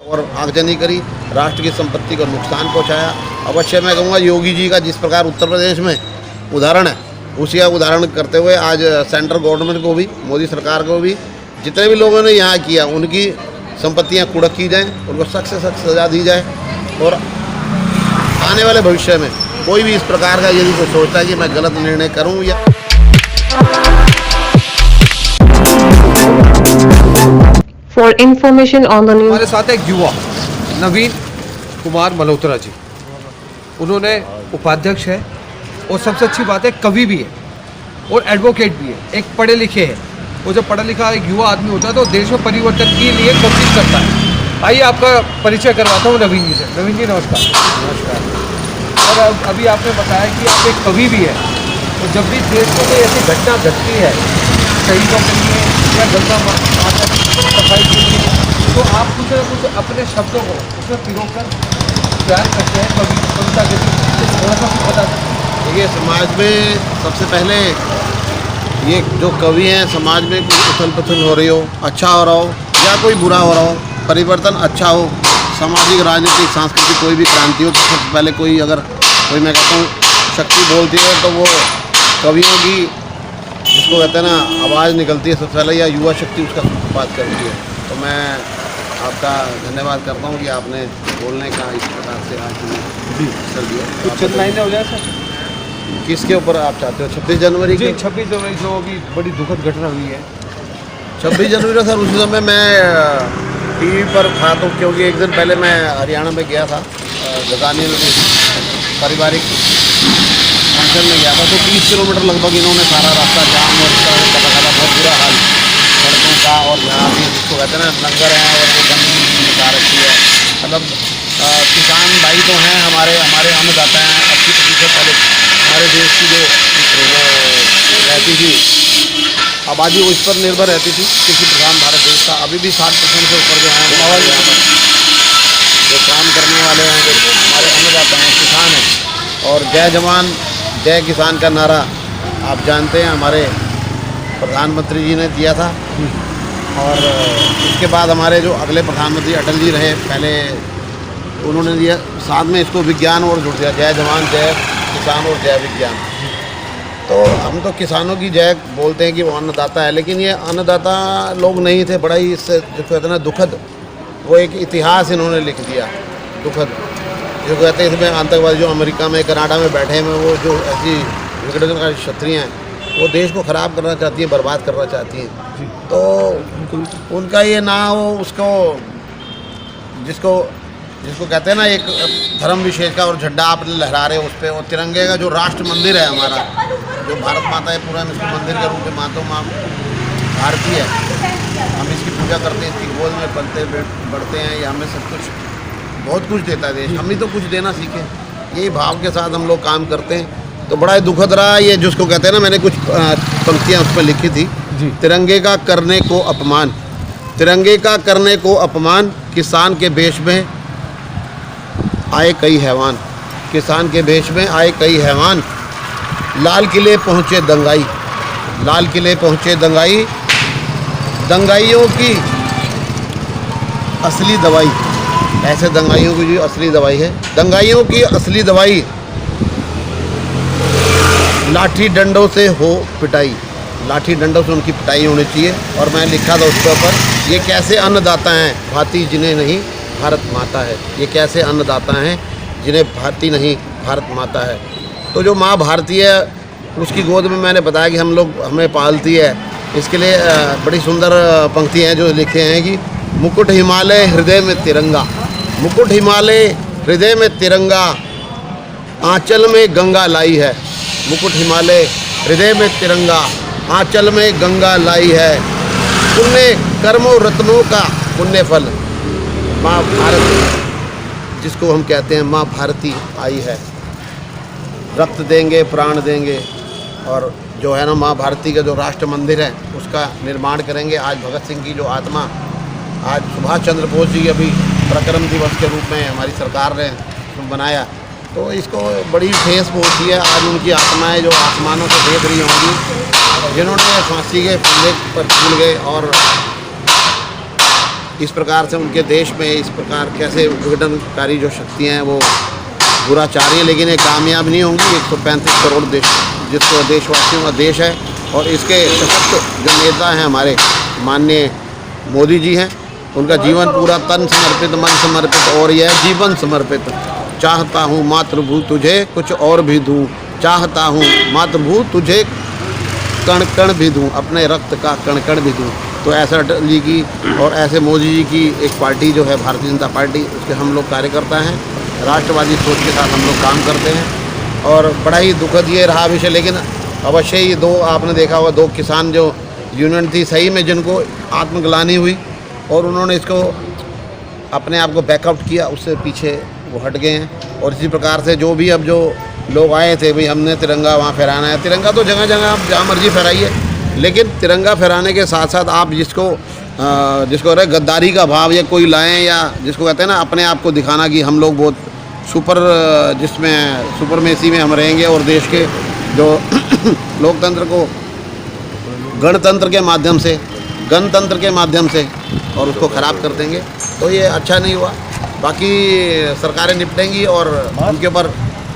और आगजनी करी, राष्ट्र की संपत्ति को नुकसान पहुंचाया। अवश्य मैं कहूँगा योगी जी का जिस प्रकार उत्तर प्रदेश में उदाहरण है, उसी का उदाहरण करते हुए आज सेंट्रल गवर्नमेंट को भी, मोदी सरकार को भी, जितने भी लोगों ने यहाँ किया उनकी संपत्तियाँ कुड़क की जाएँ, उनको सख्त से सख्त सजा दी जाए। और आने वाले भविष्य में कोई भी इस प्रकार का यदि कोई सोचता है कि मैं गलत निर्णय करूँ या For information on the news. हमारे साथ एक युवा नवीन कुमार मल्होत्रा जी, उन्होंने उपाध्यक्ष है और सबसे अच्छी बात है कवि भी है और एडवोकेट भी है, एक पढ़े लिखे है। वो जब पढ़ा लिखा एक युवा आदमी होता है तो देश में परिवर्तन के लिए कोशिश करता है। आइए आपका परिचय करवाता हूँ नवीन जी से। नवीन जी नमस्कार। नमस्कार। और अभी आपने बताया कि आप एक कवि भी है, तो जब भी देश में कोई ऐसी घटना घटती है शहीदों के लिए या गंगा माता की सफाई के लिए, तो आप कुछ न कुछ अपने शब्दों को उसमें पिरोकर प्यार करते हैं कविता के लिए, थोड़ा सा कुछ बता सकते हैं? देखिए, समाज में सबसे पहले ये जो कवि हैं, समाज में कोई उथल पुथल हो रही हो, अच्छा हो रहा हो या कोई बुरा हो रहा हो, परिवर्तन अच्छा हो, सामाजिक राजनीतिक सांस्कृतिक कोई भी क्रांति हो, तो सबसे पहले कोई अगर कोई मैं कहता हूँ शक्ति बोलती है तो वो कवियों की जिसको कहते हैं ना आवाज़ निकलती है सबसे पहले, या युवा शक्ति उसका बात करती है। तो मैं आपका धन्यवाद करता हूँ कि आपने बोलने का इस प्रकार से आज भी अवसर दिया। कुछ चंद लाइनें हो जाए सर? किसके ऊपर आप चाहते हो? 26 जनवरी जी, की 26 जनवरी जो अभी बड़ी दुखद घटना हुई है। 26 जनवरी सर, उसी समय मैं टीवी पर था, तो क्योंकि एक दिन पहले मैं हरियाणा में गया था, जगानी पारिवारिक फंक्शन में गया था, तो 30 किलोमीटर लगभग इन्होंने सारा रास्ता जाम और पता चला बहुत बुरा हाल सड़कों का, और यहाँ भी जिसको कहते हैं ना लंगर हैं और वो गंदगी निकाल रखी है। मतलब किसान भाई तो हैं हमारे अन्नदाता हैं। 80% पहले हमारे देश की जो रहती थी आबादी वो इस पर निर्भर रहती थी, कृषि प्रधान भारत देश था। अभी भी 60% से ऊपर जो हैं वो यहाँ पर जो काम करने वाले हैं, जो हमारे अन्नदाता हैं, किसान हैं। और जय जवान जय किसान का नारा आप जानते हैं हमारे प्रधानमंत्री जी ने दिया था, और इसके बाद हमारे जो अगले प्रधानमंत्री अटल जी रहे, पहले उन्होंने दिया, साथ में इसको विज्ञान और जुड़ दिया, जय जवान जय किसान और जय विज्ञान। तो हम तो किसानों की जय बोलते हैं कि वो अन्नदाता है, लेकिन ये अन्नदाता लोग नहीं थे। बड़ा ही इससे जो कहते हैं ना दुखद, वो एक इतिहास इन्होंने लिख दिया दुखद। जो कहते हैं इसमें आतंकवादी जो अमेरिका में कनाडा में बैठे हैं, वो जो ऐसी विघटनकारी शक्तियाँ हैं वो देश को ख़राब करना चाहती हैं, बर्बाद करना चाहती हैं। तो उनका ये ना हो, उसको जिसको कहते हैं ना एक धर्म विशेष का और झंडा आप लहरा रहे हो उस पर, वो तिरंगे का जो राष्ट्र मंदिर है हमारा, जो भारत माता है, पूरा हम इसको मंदिर के रूप में मानते हो। माँ भारती है, हम इसकी पूजा करते हैं, इसकी गोद में पलते बढ़ते हैं, ये हमें सब कुछ बहुत कुछ देता है देश, हम भी तो कुछ देना सीखें। यही भाव के साथ हम लोग काम करते हैं। तो बड़ा ही दुखद रहा ये, जिसको कहते हैं ना, मैंने कुछ पंक्तियाँ उस पर लिखी थी। तिरंगे का करने को अपमान, तिरंगे का करने को अपमान, किसान के भेष में आए कई हैवान, किसान के भेष में आए कई हैवान, लाल किले पहुँचे दंगाई, लाल किले पहुँचे दंगाई, दंगाइयों की असली दवाई, ऐसे दंगाइयों की जो असली दवाई है, दंगाइयों की असली दवाई लाठी डंडों से हो पिटाई, लाठी डंडों से उनकी पिटाई होनी चाहिए। और मैं लिखा था उसके ऊपर, ये कैसे अन्नदाता हैं भाती जिन्हें नहीं भारत माता है, ये कैसे अन्नदाता हैं जिन्हें भाती नहीं भारत माता है। तो जो माँ भारती है उसकी गोद में मैंने बताया कि हमें पालती है। इसके लिए बड़ी सुंदर पंक्ति हैं जो लिखे हैं कि मुकुट हिमालय हृदय में तिरंगा, मुकुट हिमालय हृदय में तिरंगा, आंचल में गंगा लाई है, मुकुट हिमालय हृदय में तिरंगा, आंचल में गंगा लाई है, पुण्य कर्मों रत्नों का पुण्य फल, माँ भारत जिसको हम कहते हैं माँ भारती आई है। रक्त देंगे प्राण देंगे, और जो है ना माँ भारती का जो राष्ट्र मंदिर है उसका निर्माण करेंगे। आज भगत सिंह की जो आत्मा, आज सुभाष चंद्र बोस जी अभी पराक्रम दिवस के रूप में हमारी सरकार ने बनाया, तो इसको बड़ी ठेस पहुँची है। आज उनकी आत्माएं जो आसमानों से देख रही होंगी, जिन्होंने फांसी के फंदे पर झूल गए और इस प्रकार से उनके देश में इस प्रकार कैसे विघटनकारी जो शक्तियाँ हैं वो बुरा चाह रही हैं, लेकिन ये कामयाब नहीं होंगी। 135 करोड़ जिसको देशवासियों का देश है, और इसके सशक्त जो नेता हैं हमारे माननीय मोदी जी हैं, उनका जीवन पूरा तन समर्पित, मन समर्पित और यह जीवन समर्पित। चाहता हूँ मातृभू तुझे कुछ और भी दूँ, चाहता हूँ मातृभू तुझे कण कण भी दूँ, अपने रक्त का कण कण भी दूँ। तो ऐसा अटल जी की और ऐसे मोदी जी की एक पार्टी जो है भारतीय जनता पार्टी, उसके हम लोग कार्यकर्ता हैं। राष्ट्रवादी सोच के साथ हम लोग काम करते हैं, और बड़ा ही दुखद ये रहा विषय। लेकिन अवश्य ही दो आपने देखा होगा, 2 किसान जो यूनियन थी सही में, जिनको आत्मग्लानि हुई और उन्होंने इसको अपने आप को बैकआउट किया, उससे पीछे वो हट गए हैं। और इसी प्रकार से जो भी अब जो लोग आए थे, भाई हमने तिरंगा वहाँ फहराना है, तिरंगा तो जगह जगह आप जहाँ मर्जी फहराइए, लेकिन तिरंगा फहराने के साथ साथ आप जिसको रहे गद्दारी का भाव या कोई लाएं, या जिसको कहते हैं ना अपने आप को दिखाना कि हम लोग बहुत सुपरमेसी में हम रहेंगे और देश के जो लोकतंत्र को गणतंत्र के माध्यम से, गणतंत्र के माध्यम से और उसको ख़राब कर देंगे, तो ये अच्छा नहीं हुआ। बाकी सरकारें निपटेंगी और उनके ऊपर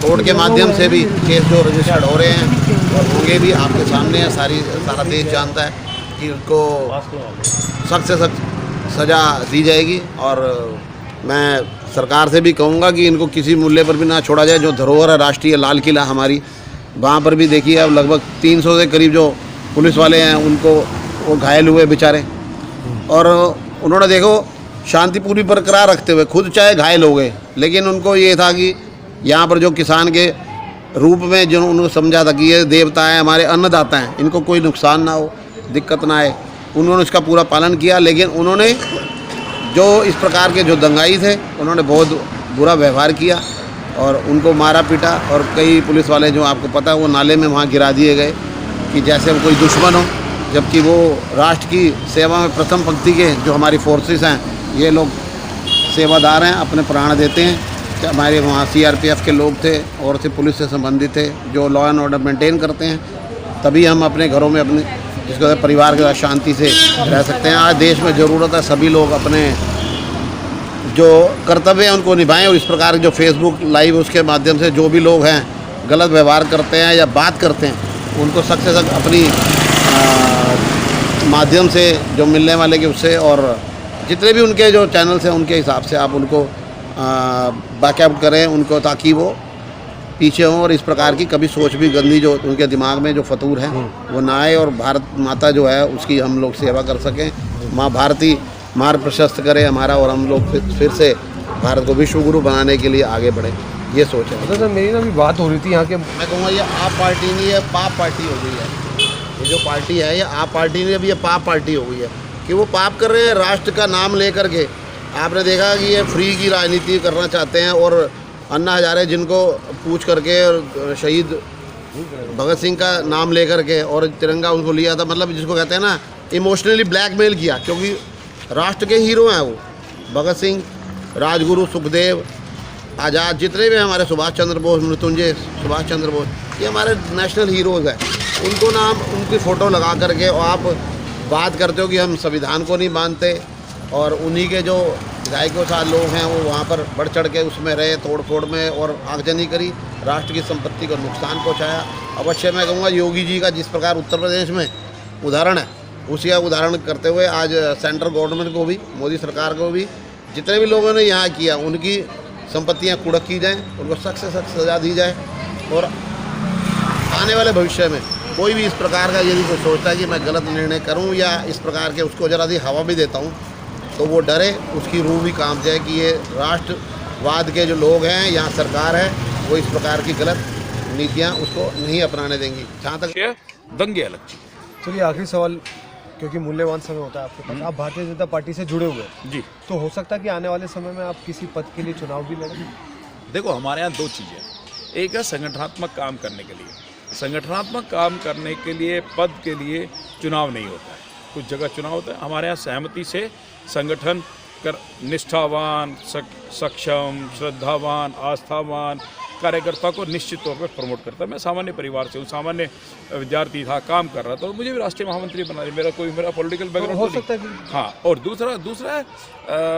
कोर्ट के माध्यम से भी केस जो रजिस्टर्ड हो रहे हैं और होंगे भी, आपके सामने है। सारा देश जानता है कि उनको सख्त से सख्त सज़ा दी जाएगी। और मैं सरकार से भी कहूँगा कि इनको किसी मूल्य पर भी ना छोड़ा जाए। जो धरोहर है राष्ट्रीय लाल किला हमारी, वहाँ पर भी देखिए अब लगभग 300 से करीब जो पुलिस वाले हैं उनको वो घायल हुए बेचारे, और उन्होंने देखो शांति पूरी बरकरार रखते हुए खुद चाहे घायल हो गए, लेकिन उनको ये था कि यहाँ पर जो किसान के रूप में जो उनको समझा था कि ये देवता हैं, हमारे अन्नदाता हैं, इनको कोई नुकसान ना हो, दिक्कत ना आए, उन्होंने उसका पूरा पालन किया। लेकिन उन्होंने जो इस प्रकार के जो दंगाई थे, उन्होंने बहुत बुरा व्यवहार किया और उनको मारा पीटा, और कई पुलिस वाले जो आपको पता है वो नाले में वहाँ गिरा दिए गए कि जैसे वो कोई दुश्मन हो, जबकि वो राष्ट्र की सेवा में प्रथम पंक्ति के जो हमारी फोर्सेस हैं, ये लोग सेवादार हैं, अपने प्राण देते हैं। हमारे वहाँ CRPF के लोग थे और से पुलिस से संबंधित थे जो लॉ एंड ऑर्डर मेंटेन करते हैं, तभी हम अपने घरों में अपने जिसको परिवार के साथ शांति से रह सकते हैं। आज देश में ज़रूरत है सभी लोग अपने जो कर्तव्य हैं उनको निभाएं, और इस प्रकार के जो फेसबुक लाइव उसके माध्यम से जो भी लोग हैं गलत व्यवहार करते हैं या बात करते हैं, उनको सख्त से सख्त अपनी माध्यम से जो मिलने वाले के उससे, और जितने भी उनके जो चैनल्स हैं उनके हिसाब से आप उनको बैकअप करें उनको, ताकि वो पीछे हों और इस प्रकार की कभी सोच भी गंदी जो उनके दिमाग में जो फतूर है वो ना आए, और भारत माता जो है उसकी हम लोग सेवा कर सकें। माँ भारती मार्ग प्रशस्त करे हमारा, और हम लोग फिर से भारत को विश्व गुरु बनाने के लिए आगे बढ़े, ये सोच है। तो सर मेरी ना भी बात हो रही थी यहाँ के, मैं कहूँगा ये आप पार्टी नहीं है, पाप पार्टी हो गई है। ये जो पार्टी है ये आप पार्टी नहीं, अभी ये पाप पार्टी हो गई है कि वो पाप कर रहे हैं राष्ट्र का नाम लेकर के। आपने देखा कि ये फ्री की राजनीति करना चाहते हैं, और अन्ना हजारे जिनको पूछ करके और शहीद भगत सिंह का नाम लेकर के और तिरंगा उनको लिया था, मतलब जिसको कहते हैं ना इमोशनली ब्लैकमेल किया, क्योंकि राष्ट्र के हीरो हैं वो भगत सिंह, राजगुरु, सुखदेव, आज़ाद, जितने भी हमारे सुभाष चंद्र बोस, मृत्युंजय सुभाष चंद्र बोस, ये हमारे नेशनल हीरोज़ हैं। उनको नाम उनकी फ़ोटो लगा करके और आप बात करते हो कि हम संविधान को नहीं मानते, और उन्हीं के जो विधायकों साथ लोग हैं वो वहाँ पर बढ़ चढ़ के उसमें रहे, तोड़ फोड़ में, और आगजनी करी, राष्ट्र की संपत्ति को नुकसान पहुँचाया। अवश्य मैं कहूँगा योगी जी का जिस प्रकार उत्तर प्रदेश में उदाहरण है, उसी का उदाहरण करते हुए आज सेंट्रल गवर्नमेंट को भी, मोदी सरकार को भी, जितने भी लोगों ने यहाँ किया उनकी संपत्तियाँ कुड़क की जाएँ, उनको सख्त से सख्त सज़ा दी जाए, और आने वाले भविष्य में कोई भी इस प्रकार का यदि कोई सोचता है कि मैं गलत निर्णय करूं या इस प्रकार के उसको ज़रा सी हवा भी देता हूं, तो वो डरे, उसकी रूह भी काम जाए कि ये राष्ट्रवाद के जो लोग हैं, यहाँ सरकार है, वो इस प्रकार की गलत नीतियाँ उसको नहीं अपनाने देंगी। जहाँ तक दंगे अलग चीज़। चलिए आखिरी सवाल, क्योंकि मूल्यवान समय होता है आपके पास, आप भारतीय जनता पार्टी से जुड़े हुए हैं जी, तो हो सकता है कि आने वाले समय में आप किसी पद के लिए चुनाव भी लड़ें? देखो हमारे यहाँ 2 चीज़ें, एक है संगठनात्मक काम करने के लिए। संगठनात्मक काम करने के लिए पद के लिए चुनाव नहीं होता है, कुछ जगह चुनाव होता है। हमारे यहाँ सहमति से संगठन कर निष्ठावान, सक्षम, श्रद्धावान, आस्थावान कार्यकर्ता को निश्चित तौर पर प्रमोट करता है। मैं सामान्य परिवार से हूँ, सामान्य विद्यार्थी था, काम कर रहा था और मुझे भी राष्ट्रीय महामंत्री बना दिया। मेरा पॉलिटिकल बैकग्राउंड हो सकता है कि हाँ। और दूसरा है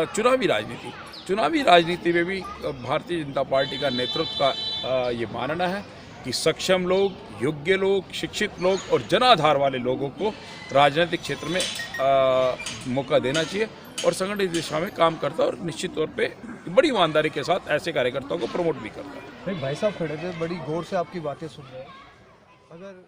चुनावी राजनीति। चुनावी राजनीति में भी भारतीय जनता पार्टी का नेतृत्व का ये मानना है कि सक्षम लोग, योग्य लोग, शिक्षित लोग और जनाधार वाले लोगों को राजनीतिक क्षेत्र में मौका देना चाहिए और संगठन इस दिशा में काम करता है और निश्चित तौर पे बड़ी ईमानदारी के साथ ऐसे कार्यकर्ताओं को प्रमोट भी करता है। भाई साहब खड़े थे, बड़ी गौर से आपकी बातें सुन रहे हैं। अगर